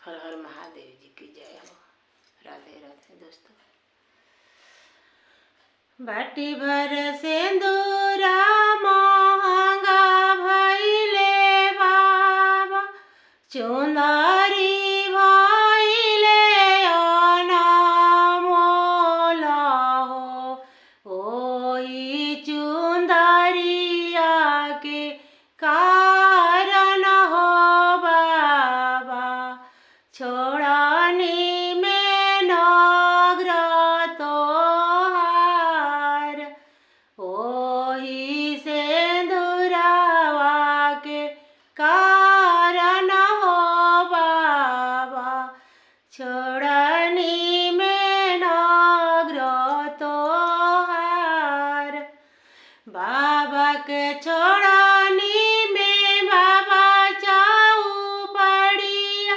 हर हर महादेव जी की जय हो। राधे राधे दोस्तों। बाटी भर सिंदूरा महंगा भइले बाबा, चुंदरी भइले अनमोल हो। ओही चुंदरिया के कारण हो बाबा, छोड़नी में नगर तोहार। ओही सिंदूरवा के कारण हो बाबा, छोड़नी में नगर तोहार। बाबा के छोड़नी में बाबा चौपड़िया,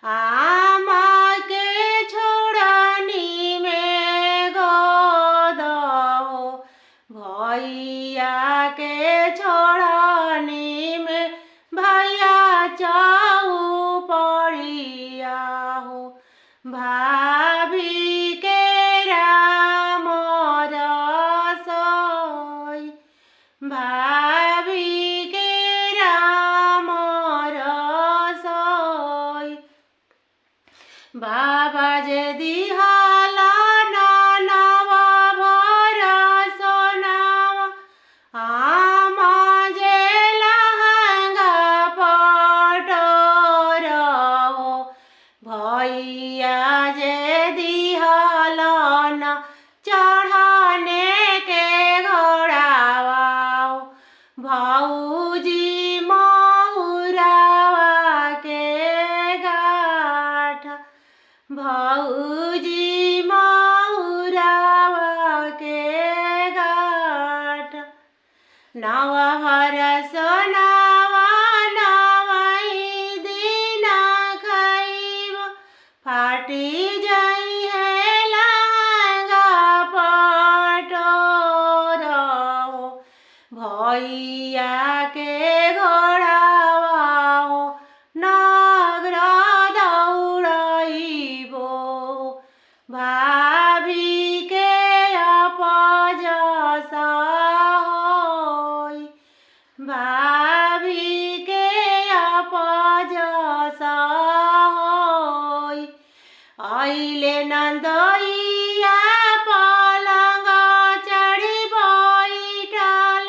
आमा के छोड़नी में गोद हो। भैया के छोड़नी में भैया चौपड़िया हो। भाभी के राम रसोई, भाभी के राम रसोई। बाबा जे दिहाला नवा भर सोनावा, आमा जे लहंगा पटोर हो। भैया जे दिहाला न चढ़ाने के घोड़ावा, भौजी महुरावा के गाठ। भौजी महुरावा के गाठ। नवा भर सोनावा नवही दिन खाइब, फाटी जाई है लहंगा पटोर हो। भैया के घोड़ावा हो नगर दौड़ाइबो। भाभी के अपजस होई, भाभी के अपजस होई। आइले नंदइया पलंग चढ़ी बैठल,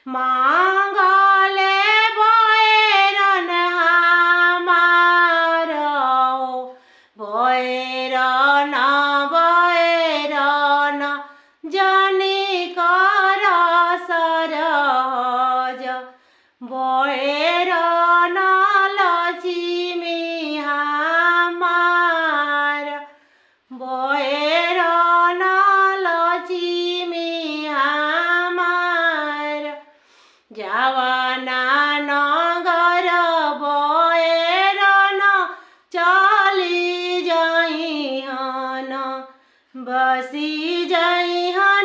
मांगले बैरन हमार हो। बैरन बैरन जनी कर सरज, बैरन लक्ष्मी हमार। बैरन लक्ष्मी हमार। जवाना नगर बैरन चली जाइहन, बसी जाइहन